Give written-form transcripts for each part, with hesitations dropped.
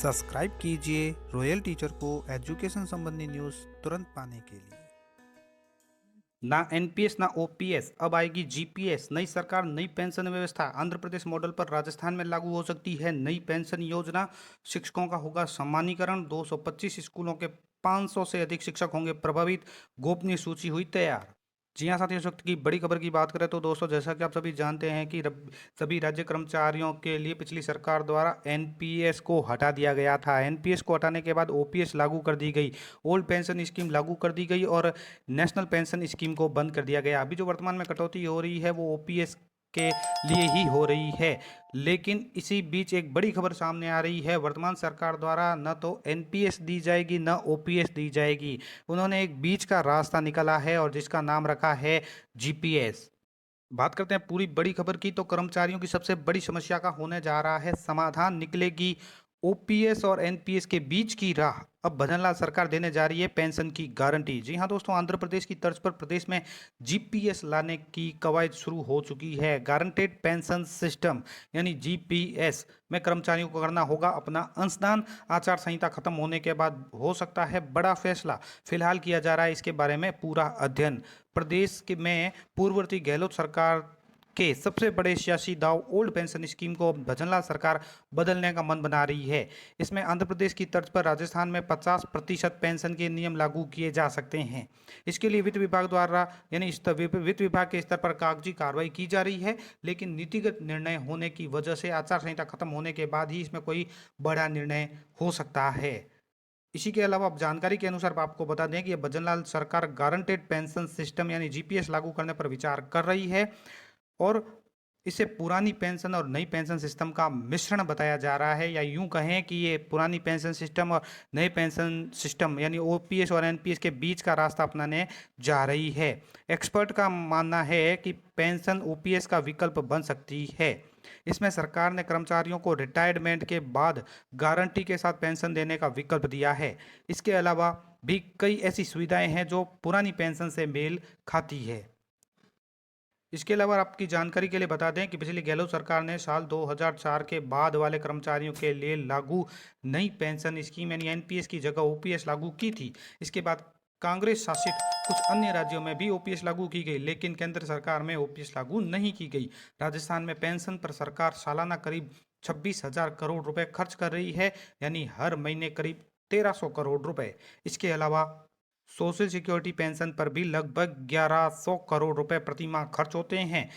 Subscribe कीजिए royal teacher को education संबंधी न्यूज़ तुरंत पाने के लिए। ना एनपीएस ना ओपीएस, अब आएगी जीपीएस। नई सरकार, नई पेंशन व्यवस्था। आंध्र प्रदेश मॉडल पर राजस्थान में लागू हो सकती है नई पेंशन योजना। शिक्षकों का होगा सम्मानीकरण। 225 स्कूलों के 500 से अधिक शिक्षक होंगे प्रभावित। गोपनीय सूची हुई तैयार। जी हाँ साथियों, इस वक्त की बड़ी खबर की बात करें तो दोस्तों, जैसा कि आप सभी जानते हैं कि सभी राज्य कर्मचारियों के लिए पिछली सरकार द्वारा एनपीएस को हटा दिया गया था। एनपीएस को हटाने के बाद ओपीएस लागू कर दी गई, ओल्ड पेंशन स्कीम लागू कर दी गई और नेशनल पेंशन स्कीम को बंद कर दिया गया। अभी जो वर्तमान में कटौती हो रही है वो ओपीएस के लिए ही हो रही है। लेकिन इसी बीच एक बड़ी खबर सामने आ रही है। वर्तमान सरकार द्वारा न तो एनपीएस दी जाएगी न ओपीएस दी जाएगी। उन्होंने एक बीच का रास्ता निकाला है और जिसका नाम रखा है जीपीएस। बात करते हैं पूरी बड़ी खबर की, तो कर्मचारियों की सबसे बड़ी समस्या का होने जा रहा है समाधान। निकलेगी ओपीएस और एनपीएस के बीच की राह। अब भजनलाल सरकार देने जा रही है पेंशन की गारंटी। जी हां दोस्तों, आंध्र प्रदेश की तर्ज पर प्रदेश में जीपीएस लाने की कवायद शुरू हो चुकी है। गारंटेड पेंशन सिस्टम यानी जीपीएस में कर्मचारियों को करना होगा अपना अंशदान। आचार संहिता खत्म होने के बाद हो सकता है बड़ा फैसला। फिलहाल किया जा रहा है इसके बारे में पूरा अध्ययन। प्रदेश में पूर्ववर्ती गहलोत सरकार के सबसे बड़े सियासी दाव ओल्ड पेंशन स्कीम को भजनलाल सरकार बदलने का मन बना रही है। इसमें आंध्र प्रदेश की तर्ज पर राजस्थान में 50% पेंशन के नियम लागू किए जा सकते हैं। इसके लिए वित्त विभाग द्वारा यानी वित्त विभाग के स्तर पर कागजी कार्रवाई की जा रही है, लेकिन नीतिगत निर्णय होने की वजह से आचार संहिता खत्म होने के बाद ही इसमें कोई बड़ा निर्णय हो सकता है। इसी के अलावा अब जानकारी के अनुसार आपको बता दें कि भजनलाल सरकार गारंटेड पेंशन सिस्टम यानी जीपीएस लागू करने पर विचार कर रही है और इसे पुरानी पेंशन और नई पेंशन सिस्टम का मिश्रण बताया जा रहा है, या यूं कहें कि ये पुरानी पेंशन सिस्टम और नए पेंशन सिस्टम यानी ओपीएस और एनपीएस के बीच का रास्ता अपनाने जा रही है। एक्सपर्ट का मानना है कि पेंशन ओपीएस का विकल्प बन सकती है। इसमें सरकार ने कर्मचारियों को रिटायरमेंट के बाद गारंटी के साथ पेंशन देने का विकल्प दिया है। इसके अलावा भी कई ऐसी सुविधाएं हैं जो पुरानी पेंशन से मेल खाती है। इसके अलावा आपकी जानकारी के लिए बता दें कि पिछली गहलोत सरकार ने साल 2004 के बाद वाले कर्मचारियों के लिए लागू नई पेंशन स्कीम यानी एनपीएस की जगह ओपीएस लागू की थी। इसके बाद कांग्रेस शासित कुछ अन्य राज्यों में भी ओपीएस लागू की गई, लेकिन केंद्र सरकार में ओपीएस लागू नहीं की गई। राजस्थान में पेंशन पर सरकार सालाना करीब 26,000 करोड़ रुपए खर्च कर रही है, यानी हर महीने करीब 1300 करोड़ रुपए। इसके अलावा सोशल सिक्योरिटी पेंशन पर भी लगभग 1100 करोड़ रुपए प्रति माह खर्च होते हैं।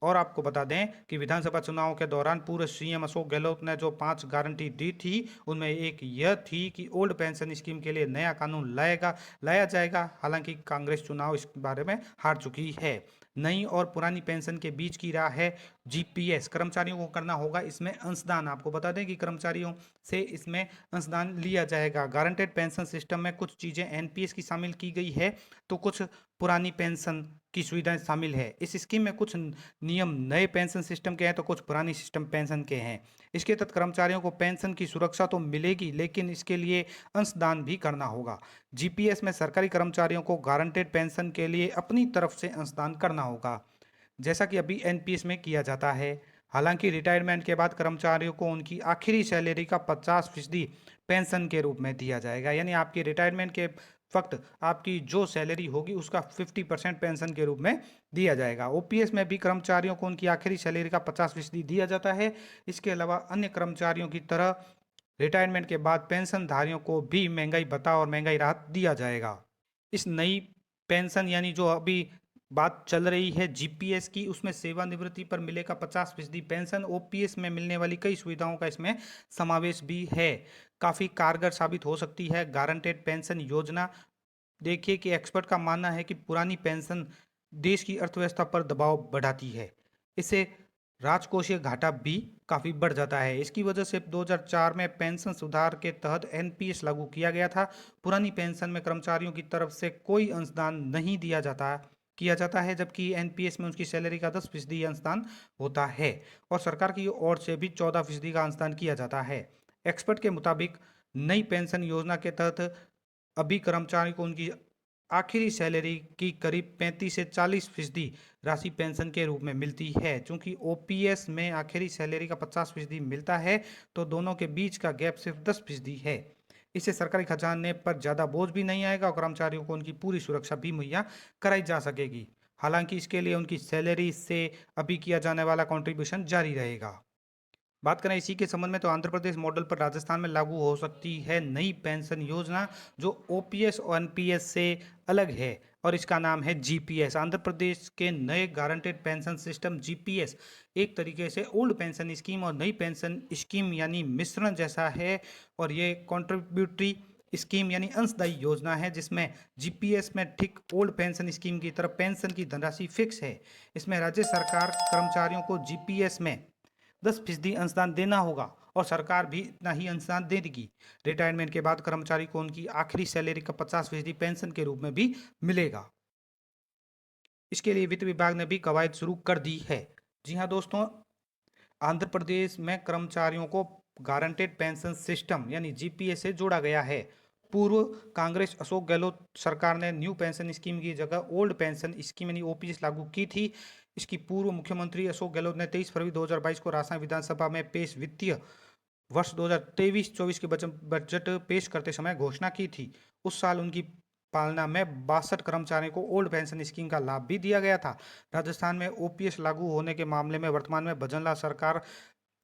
और आपको बता दें कि विधानसभा चुनाव के दौरान पूर्व सीएम अशोक गहलोत ने जो 5 गारंटी दी थी, उनमें एक यह थी कि ओल्ड पेंशन स्कीम के लिए नया कानून लाया जाएगा। हालांकि कांग्रेस चुनाव इस बारे में हार चुकी है। नई और पुरानी पेंशन के बीच की राह है जीपीएस। कर्मचारियों को करना होगा इसमें अंशदान। आपको बता दें कि कर्मचारियों से इसमें अंशदान लिया जाएगा। गारंटेड पेंशन सिस्टम में कुछ चीज़ें एनपीएस की शामिल की गई है, तो कुछ पुरानी पेंशन की सुविधाएं शामिल है। इस स्कीम में कुछ नियम नए पेंशन सिस्टम के हैं तो कुछ पुरानी सिस्टम पेंशन के हैं। इसके तहत कर्मचारियों को पेंशन की सुरक्षा तो मिलेगी, लेकिन इसके लिए अंशदान भी करना होगा। जीपीएस में सरकारी कर्मचारियों को गारंटेड पेंशन के लिए अपनी तरफ से अंशदान करना होगा, जैसा कि अभी एनपीएस में किया जाता है। हालांकि रिटायरमेंट के बाद कर्मचारियों को उनकी आखिरी सैलरी का 50% पेंशन के रूप में दिया जाएगा, यानी आपकी रिटायरमेंट के वक्त आपकी जो सैलरी होगी उसका 50% पेंशन के रूप में दिया जाएगा। ओपीएस में भी कर्मचारियों को उनकी आखिरी सैलरी का 50% दिया जाता है। इसके अलावा अन्य कर्मचारियों की तरह रिटायरमेंट के बाद पेंशनधारियों को भी महंगाई भत्ता और महंगाई राहत दिया जाएगा। इस नई पेंशन यानी जो अभी बात चल रही है जीपीएस की, उसमें सेवानिवृत्ति पर मिलेगा 50% पेंशन। ओपीएस में मिलने वाली कई सुविधाओं का इसमें समावेश भी है। काफ़ी कारगर साबित हो सकती है गारंटेड पेंशन योजना। देखिए कि एक्सपर्ट का मानना है कि पुरानी पेंशन देश की अर्थव्यवस्था पर दबाव बढ़ाती है। इससे राजकोषीय घाटा भी काफ़ी बढ़ जाता है। इसकी वजह से 2004 में पेंशन सुधार के तहत एनपीएस लागू किया गया था। पुरानी पेंशन में कर्मचारियों की तरफ से कोई अंशदान नहीं किया जाता है, जबकि एनपीएस में उसकी सैलरी का 10% अंशदान होता है और सरकार की ओर से भी 14% का अंशदान किया जाता है। एक्सपर्ट के मुताबिक नई पेंशन योजना के तहत अभी कर्मचारी को उनकी आखिरी सैलरी की करीब 35 से 40% राशि पेंशन के रूप में मिलती है। चूंकि ओपीएस में आखिरी सैलरी का 50% मिलता है, तो दोनों के बीच का गैप सिर्फ 10% है। इससे सरकारी खजाने पर ज़्यादा बोझ भी नहीं आएगा और कर्मचारियों को उनकी पूरी सुरक्षा भी मुहैया कराई जा सकेगी। हालांकि इसके लिए उनकी सैलरी से अभी किया जाने वाला कंट्रीब्यूशन जारी रहेगा। बात करें इसी के संबंध में, तो आंध्र प्रदेश मॉडल पर राजस्थान में लागू हो सकती है नई पेंशन योजना, जो ओपीएस और एनपीएस से अलग है, और इसका नाम है जीपीएस। आंध्र प्रदेश के नए गारंटेड पेंशन सिस्टम जीपीएस एक तरीके से ओल्ड पेंशन स्कीम और नई पेंशन स्कीम यानी मिश्रण जैसा है, और ये कॉन्ट्रीब्यूटरी स्कीम यानी अंशदायी योजना है, जिसमें जीपीएस में ठीक ओल्ड पेंशन स्कीम की तरह पेंशन की धनराशि फिक्स है। इसमें राज्य सरकार कर्मचारियों को जीपीएस में 10% अंशदान देना होगा और सरकार भी इतना ही अंशदान दे देगी। रिटायरमेंट के बाद कर्मचारी को उनकी आखिरी सैलरी का 50% पेंशन के रूप में भी मिलेगा। इसके लिए वित्त विभाग ने भी कवायद शुरू कर दी है। जी हाँ दोस्तों, आंध्र प्रदेश में कर्मचारियों को गारंटेड पेंशन सिस्टम यानी जीपीएस से जोड़ा गया है। पूर्व कांग्रेस अशोक गहलोत सरकार ने न्यू पेंशन स्कीम की जगह ओल्ड पेंशन स्कीम यानी ओपीएस लागू की थी। इसकी पूर्व मुख्यमंत्री अशोक गहलोत ने 23 फरवरी 2022 को राजस्थान विधानसभा में पेश वित्तीय वर्ष 2023-24 के बजट पेश करते समय घोषणा की थी। उस साल उनकी पालना में 62 कर्मचारियों को ओल्ड पेंशन स्कीम का लाभ भी दिया गया था। राजस्थान में ओपीएस लागू होने के मामले में वर्तमान में भजनलाल सरकार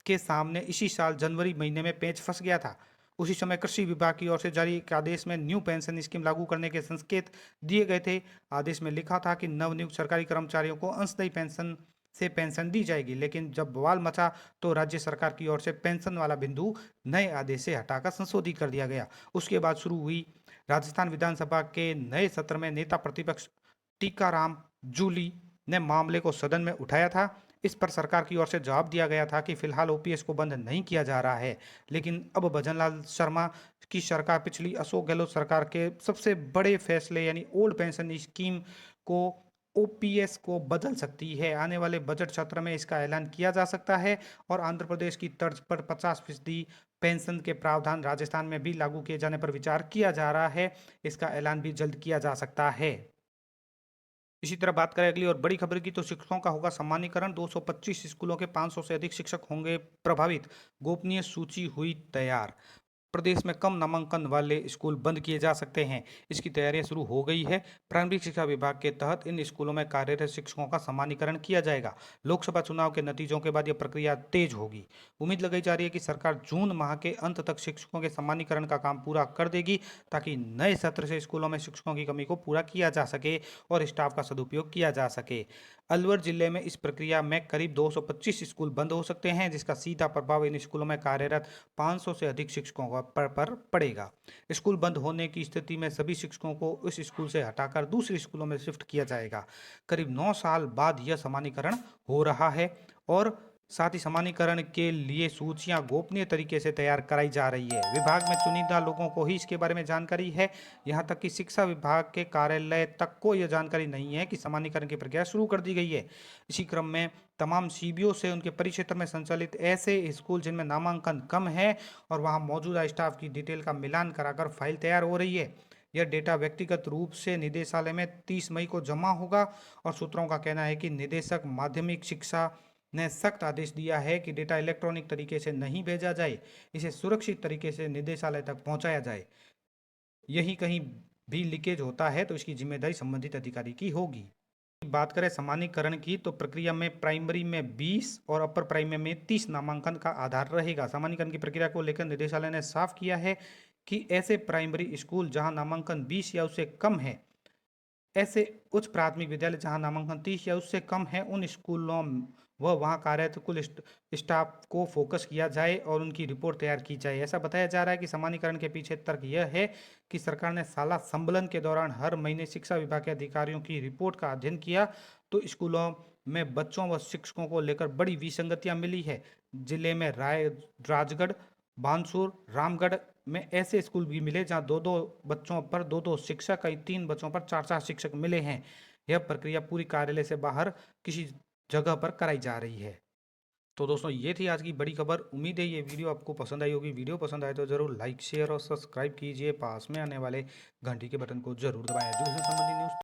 के सामने इसी साल जनवरी महीने में पेच फंस गया था। उसी समय कृषि विभाग की ओर से जारी एक आदेश में न्यू पेंशन स्कीम लागू करने के संकेत दिए गए थे। आदेश में लिखा था कि नवनियुक्त सरकारी कर्मचारियों को अंशदायी पेंशन से पेंशन दी जाएगी, लेकिन जब बवाल मचा तो राज्य सरकार की ओर से पेंशन वाला बिंदु नए आदेश से हटाकर संशोधित कर दिया गया। उसके बाद शुरू हुई राजस्थान विधानसभा के नए सत्र में नेता प्रतिपक्ष टीकाराम जूली ने मामले को सदन में उठाया था। इस पर सरकार की ओर से जवाब दिया गया था कि फिलहाल ओपीएस को बंद नहीं किया जा रहा है, लेकिन अब भजनलाल शर्मा की सरकार पिछली अशोक गहलोत सरकार के सबसे बड़े फैसले यानी ओल्ड पेंशन स्कीम को ओपीएस को बदल सकती है। आने वाले बजट सत्र में इसका ऐलान किया जा सकता है और आंध्र प्रदेश की तर्ज पर 50% पेंशन के प्रावधान राजस्थान में भी लागू किए जाने पर विचार किया जा रहा है। इसका ऐलान भी जल्द किया जा सकता है। इसी तरह बात करें अगली और बड़ी खबर की, तो शिक्षकों का होगा सम्मानीकरण। 225 स्कूलों के 500 से अधिक शिक्षक होंगे प्रभावित, गोपनीय सूची हुई तैयार। प्रदेश में कम नामांकन वाले स्कूल बंद किए जा सकते हैं, इसकी तैयारियां शुरू हो गई है। प्रारंभिक शिक्षा विभाग के तहत इन स्कूलों में कार्यरत शिक्षकों का सम्मानीकरण किया जाएगा। लोकसभा चुनाव के नतीजों के बाद यह प्रक्रिया तेज होगी। उम्मीद लगाई जा रही है कि सरकार जून माह के अंत तक शिक्षकों के सम्मानीकरण का काम पूरा कर देगी, ताकि नए सत्र से स्कूलों में शिक्षकों की कमी को पूरा किया जा सके और स्टाफ का सदुपयोग किया जा सके। अलवर जिले में इस प्रक्रिया में करीब 225 स्कूल बंद हो सकते हैं, जिसका सीधा प्रभाव इन स्कूलों में कार्यरत 500 से अधिक शिक्षकों पर पड़ेगा। स्कूल बंद होने की स्थिति में सभी शिक्षकों को इस स्कूल से हटाकर दूसरे स्कूलों में शिफ्ट किया जाएगा। करीब 9 साल बाद यह सम्मानीकरण हो रहा है और साथ ही सम्मानीकरण के लिए सूचियां गोपनीय तरीके से तैयार कराई जा रही है। विभाग में चुनिंदा लोगों को ही इसके बारे में जानकारी है। यहां तक कि शिक्षा विभाग के कार्यालय तक को यह जानकारी नहीं है कि सम्मानीकरण की प्रक्रिया शुरू कर दी गई है। इसी क्रम में तमाम सीबीओ से उनके परिक्षेत्र में संचालित ऐसे स्कूल जिनमें नामांकन कम है और वहां मौजूदा स्टाफ की डिटेल का मिलान कराकर फाइल तैयार हो रही है। यह डेटा व्यक्तिगत रूप से निदेशालय में 30 मई को जमा होगा और सूत्रों का कहना है कि निदेशक माध्यमिक शिक्षा ने सख्त आदेश दिया है कि डेटा इलेक्ट्रॉनिक तरीके से नहीं भेजा जाए, इसे सुरक्षित तरीके से निदेशालय तक पहुंचाया जाए। यही कहीं भी लीकेज होता है तो इसकी जिम्मेदारी संबंधित अधिकारी की होगी। बात करें सम्मानीकरण की, तो प्रक्रिया में प्राइमरी में 20 और अपर प्राइमरी में 30 नामांकन का आधार रहेगा। सम्मानीकरण की प्रक्रिया को लेकर निदेशालय ने साफ किया है कि ऐसे प्राइमरी स्कूल जहां नामांकन 20 या उससे कम है, ऐसे उच्च प्राथमिक विद्यालय जहां नामांकन 30 या उससे कम है, उन स्कूलों व वहां कार्यरत कुल स्टाफ को फोकस किया जाए और उनकी रिपोर्ट तैयार की जाए। ऐसा बताया जा रहा है कि सम्मानीकरण के पीछे तर्क यह है कि सरकार ने साला संबलन के दौरान हर महीने शिक्षा विभाग के अधिकारियों की रिपोर्ट का अध्ययन किया, तो स्कूलों में बच्चों व शिक्षकों को लेकर बड़ी विसंगतियां मिली है। जिले में राजगढ़, बानसूर, रामगढ़ में ऐसे स्कूल भी मिले जहां 2-2 बच्चों पर 2-2 शिक्षक, कई 3 बच्चों पर 4-4 शिक्षक मिले हैं। यह प्रक्रिया पूरी कार्यालय से बाहर किसी जगह पर कराई जा रही है। तो दोस्तों ये थी आज की बड़ी खबर। उम्मीद है ये वीडियो आपको पसंद आई होगी। वीडियो पसंद आए तो जरूर लाइक शेयर और सब्सक्राइब कीजिए। पास में आने वाले घंटी के बटन को जरूर दबाएं। एजुकेशन संबंधी न्यूज़